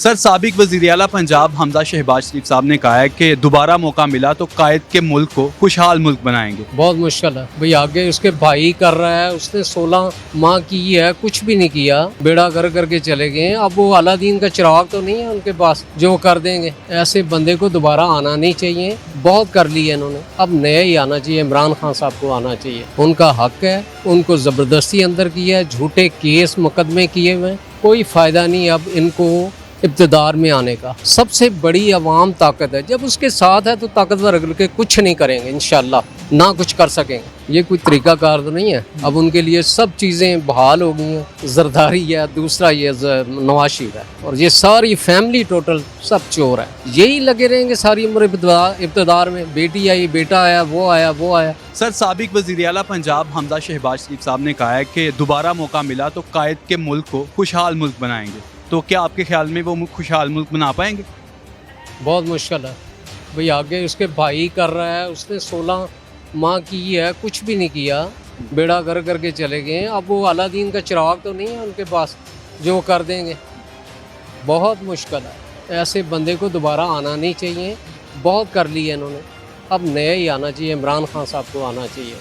Sir, साबिक वज़ीर आला पंजाब हमज़ा शहबाज शरीफ साहब ने कहा है कि दोबारा मौका मिला तो कायद के मुल्क को खुशहाल मुल्क बनाएंगे। बहुत मुश्किल है भाई। आगे उसके भाई कर रहा है, उसने 16 माह की है, कुछ भी नहीं किया, बेड़ा कर करके चले गए। अब वो अलादीन का चिराग तो नहीं है उनके पास जो कर देंगे। ऐसे बंदे को दोबारा आना नहीं चाहिए। बहुत कर लिया इन्होंने, अब नया ही आना चाहिए। इमरान खान साहब को आना चाहिए, उनका हक है। उनको ज़बरदस्ती अंदर किया है, झूठे केस मुकदमे किए हुए, कोई फ़ायदा नहीं अब इनको इब्तिदार में आने का। सबसे बड़ी अवाम ताकत है, जब उसके साथ है तो ताकतवर अगल के कुछ नहीं करेंगे इंशाल्लाह, ना कुछ कर सकेंगे। ये कोई तरीकाकार तो नहीं है। अब उनके लिए सब चीज़ें बहाल हो गई हैं। जरदारी है, दूसरा ये नवाज शरीफ है, और ये सारी फैमिली टोटल सब चोर है। यही लगे रहेंगे सारी उम्र इब्तिदार में। बेटी आई, बेटा आया, वो आया, वो आया। सर, साबिक वज़ीर आला पंजाब हमज़ा शहबाज शरीफ साहब ने कहा है कि दोबारा मौका मिला तो कायद के मुल्क को खुशहाल मुल्क बनाएंगे। तो क्या आपके ख्याल में वो खुशहाल मुल्क बना पाएंगे? बहुत मुश्किल है भाई। आगे उसके भाई कर रहा है, उसने 16 माह की है, कुछ भी नहीं किया, बेड़ा कर करके चले गए। अब वो अलादीन का चिराग तो नहीं है उनके पास जो कर देंगे। बहुत मुश्किल है। ऐसे बंदे को दोबारा आना नहीं चाहिए। बहुत कर लिया इन्होंने, अब नया ही आना चाहिए। इमरान खान साहब को आना चाहिए,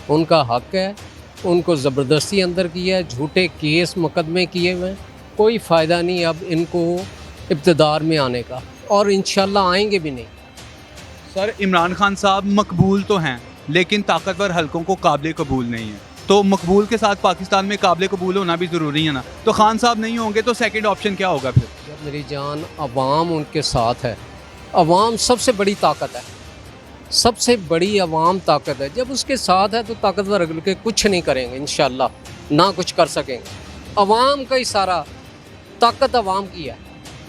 उनका हक है। उनको ज़बरदस्ती अंदर किया है, झूठे केस मुकदमे किए हुए, कोई फ़ायदा नहीं अब इनको इब्तिदार में आने का, और इंशाल्लाह आएंगे भी नहीं। सर, इमरान खान साहब मकबूल तो हैं लेकिन ताकतवर हलकों को काबिल कबूल नहीं है। तो मकबूल के साथ पाकिस्तान में काबिल कबूल होना भी ज़रूरी है ना। तो खान साहब नहीं होंगे तो सेकंड ऑप्शन क्या होगा फिर? जब मेरी जान अवाम उनके साथ है, अवाम सबसे बड़ी ताकत है। सबसे बड़ी अवाम ताकत है। जब उसके साथ है तो ताकतवर अगल के कुछ नहीं करेंगे इंशाल्लाह, ना कुछ कर सकेंगे। अवाम का ही सारा ताकत अवाम की है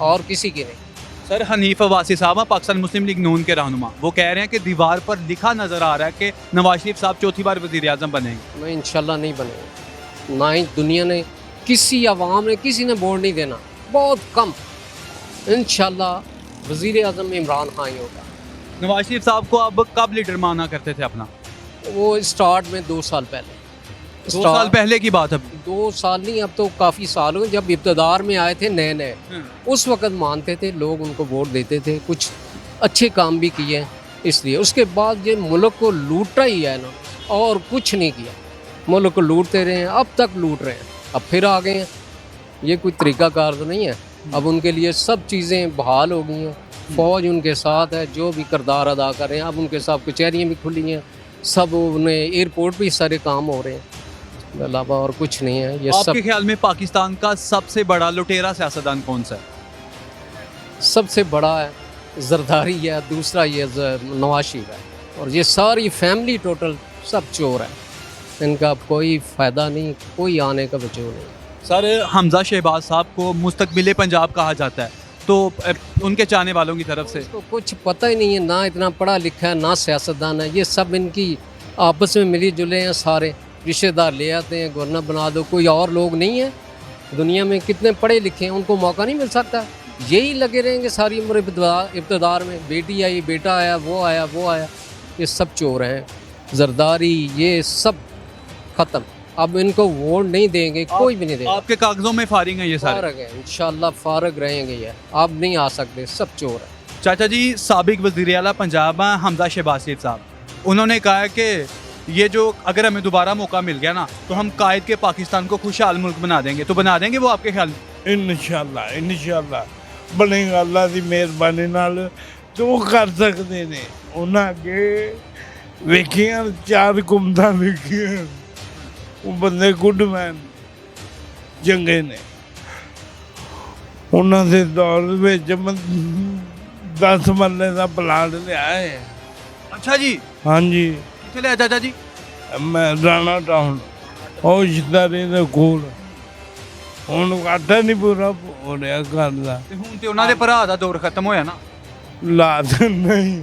और किसी की नहीं। सर, हनीफ अवासी साहब पाकिस्तान मुस्लिम लीग नून के रहनुमा, वो कह रहे हैं कि दीवार पर लिखा नज़र आ रहा है कि नवाज शरीफ साहब चौथी बार वज़ीर आज़म बनेंगे। मैं इंशाल्लाह नहीं बनेगा। ना ही दुनिया ने, किसी अवाम ने, किसी ने वोट नहीं देना, बहुत कम। इंशाल्लाह वज़ीर आज़म में इमरान खान ही होगा। नवाज शरीफ साहब को अब कब लीडर माना करते थे अपना? वो स्टार्ट में 2 साल पहले। 2 साल पहले की बात है। 2 साल नहीं, अब तो काफ़ी साल हुए। जब इब्तिदार में आए थे नए नए, उस वक़्त मानते थे लोग, उनको वोट देते थे, कुछ अच्छे काम भी किए हैं इसलिए। उसके बाद ये मुल्क को लूटा ही है ना, और कुछ नहीं किया। मुल्क को लूटते रहे हैं, अब तक लूट रहे हैं, अब फिर आ गए हैं। ये कोई तरीकाकार तो नहीं है। अब उनके लिए सब चीज़ें बहाल हो गई हैं। फ़ौज उनके साथ है, जो भी किरदार अदा कर रहे हैं। अब उनके साथ कचहरियाँ भी खुली हैं, सब उन्हें एयरपोर्ट भी सारे काम हो रहे हैं, अलावा और कुछ नहीं है। ये आपके सब ख्याल में पाकिस्तान का सबसे बड़ा लुटेरा सियासतदान कौन सा है? सबसे बड़ा है जरदारी है, दूसरा ये नवाज शरीफ है, और ये सारी फैमिली टोटल सब चोर है। इनका कोई फ़ायदा नहीं, कोई आने का वजूद नहीं। सर, हमज़ा शहबाज साहब को मुस्तकबिल पंजाब कहा जाता है, तो उनके चाहने वालों की तरफ से इसको कुछ पता ही नहीं है, ना इतना पढ़ा लिखा है, ना सियासतदान है। ये सब इनकी आपस में मिली जुले हैं, सारे रिश्तेदार ले आते हैं, गवर्नर बना दो। कोई और लोग नहीं है दुनिया में, कितने पढ़े लिखे हैं, उनको मौका नहीं मिल सकता। यही लगे रहेंगे सारी उम्र इब्तिदार में। बेटी आई, बेटा आया, वो आया, वो आया। ये सब चोर हैं। जरदारी ये सब ख़त्म। अब इनको वोट नहीं देंगे, कोई भी नहीं देगा। आपके कागजों में फारिग हैं ये सारे? फारग है, इंशाल्लाह फारग रहेंगे। ये अब नहीं आ सकते, सब चोर है। चाचा जी, साबिक वज़ीर आला पंजाब हमज़ा शहबाज शरीफ साहब, उन्होंने कहा है कि ये जो अगर हमें दोबारा मौका मिल गया ना तो हम कायद के पाकिस्तान को खुशहाल मुल्क बना देंगे। तो बना देंगे वो आपके ख्याल में? इंशाल्लाह ਬਣੇਗਾ। ਅੱਲਾ ਦੀ ਮਿਹਰਬਾਨੀ ਨਾਲ ਜੋ ਕਰ ਸਕਦੇ ਨੇ। ਉਹਨਾਂ ਅੱਗੇ ਵੇਖੀਆਂ 4 ਕੁੰਮਤਾਂ ਵੇਖੀਆਂ, ਉਹ ਬੰਦੇ ਗੁੱਡਮੈਨ ਚੰਗੇ ਨੇ। ਉਹਨਾਂ ਦੇ ਦੌਰ ਵਿੱਚ 10 ਮਰਲੇ ਦਾ ਪਲਾਟ ਲਿਆ ਹੈ। अच्छा जी, ਹਾਂਜੀ, कितने लिया चाचा जी? ਮੈਂ ਰਾਣਾ ਟਾਊਨ ਉਹ ਰਿਸ਼ਤੇਦਾਰੀ ਦੇ ਕੋਲ। ਹੁਣ ਆਟਾ ਨਹੀਂ ਪੂਰਾ ਹੋ ਰਿਹਾ ਘਰ ਦਾ। ਤੇ ਹੁਣ ਤੇ ਉਹਨਾਂ ਦੇ ਭਰਾ ਦਾ ਦੌਰ ਖਤਮ ਹੋਇਆ ਨਾ। ਲਾਦ ਨਹੀਂ,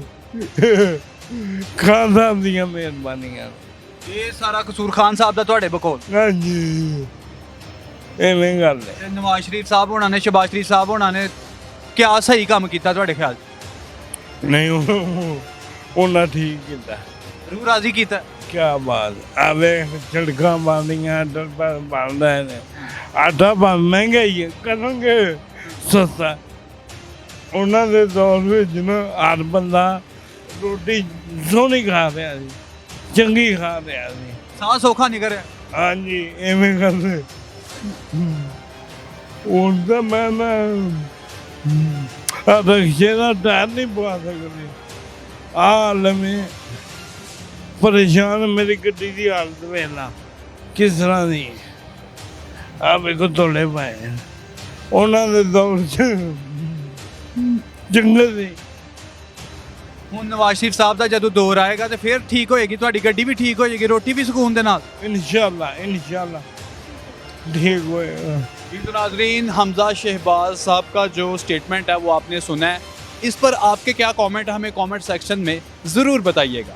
ਖਾਨ ਸਾਹਿਬ ਦੀਆਂ ਮਿਹਰਬਾਨੀਆਂ। ਇਹ ਸਾਰਾ ਕਸੂਰ ਖਾਨ ਸਾਹਿਬ ਦਾ ਤੁਹਾਡੇ ਬਕੌਲ? ਹਾਂਜੀ, ਐਵੇਂ ਗੱਲ ਹੈ। ਤੇ ਨਵਾਜ਼ ਸ਼ਰੀਫ ਸਾਹਿਬ ਹੋਣਾ ਨੇ, ਸ਼ਹਬਾਜ਼ ਸ਼ਰੀਫ ਸਾਹਿਬ ਹੋਣਾ ਨੇ ਕਿਆ ਸਹੀ ਕੰਮ ਕੀਤਾ ਤੁਹਾਡੇ ਖਿਆਲ 'ਚ? ਨਹੀਂ, ਉਹਨਾਂ ਠੀਕ ਕੀਤਾ। ਰੂਹ ਰਾਜ਼ੀ ਕੀਤਾ? ਕਿਆ ਬਾਤ। ਆਵੇ ਝੜਕਾਂ ਬਣਦੀਆਂ, ਡਰਪਾ ਬਣਦਾ ਨੇ। ਆਟਾ ਬਣ ਮਹਿੰਗਾ ਹੀ ਹੈ, ਕਰਾਂਗੇ ਸਸਤਾ। ਉਹਨਾਂ ਦੇ ਦੌਰ ਵਿੱਚ ਨਾ ਹਰ ਬੰਦਾ ਰੋਟੀ ਸੋਹਣੀ ਖਾ ਰਿਹਾ ਸੀ, ਚੰਗੀ ਖਾ ਰਿਹਾ ਸੀ। ਸਾਹ ਸੌਖਾ ਨਿਕਲ ਰਿਹਾ। ਹਾਂਜੀ ਐਵੇਂ ਕਰਦੇ। ਹੁਣ ਤਾਂ ਮੈਂ ਨਾ ਰਕਸ਼ੇ ਦਾ ਟਾਇਰ ਨਹੀਂ ਪਵਾ ਸਕਦੇ। ਆ ਲਵੇਂ ਪਰੇਸ਼ਾਨ ਮੇਰੀ ਗੱਡੀ ਦੀ ਹਾਲਤ ਵੇਲਾ ਕਿਸ ਤਰ੍ਹਾਂ ਦੀ। ਆ ਵੇਖੋ ਤੋਲੇ ਪਾਏ ਆ। ਉਹਨਾਂ ਦੇ ਦੌਰ 'ਚ ਚੰਗੇ ਸੀ। ਹੁਣ ਨਵਾਜ਼ ਸ਼ਰੀਫ ਸਾਹਿਬ ਦਾ ਜਦੋਂ ਦੌਰ ਆਏਗਾ ਤੇ ਫਿਰ ਠੀਕ ਹੋਏਗੀ, ਤੁਹਾਡੀ ਗੱਡੀ ਵੀ ਠੀਕ ਹੋ ਜਾਏਗੀ, ਰੋਟੀ ਵੀ ਸਕੂਨ ਦੇ ਨਾਲ। इंशाल्लाह ठीक होएगा। जी तो नाजरीन, हमजा शहबाज साहब का जो स्टेटमेंट है वो आपने सुना है। इस पर आपके क्या कमेंट, हमें कमेंट सेक्शन में ज़रूर बताइएगा।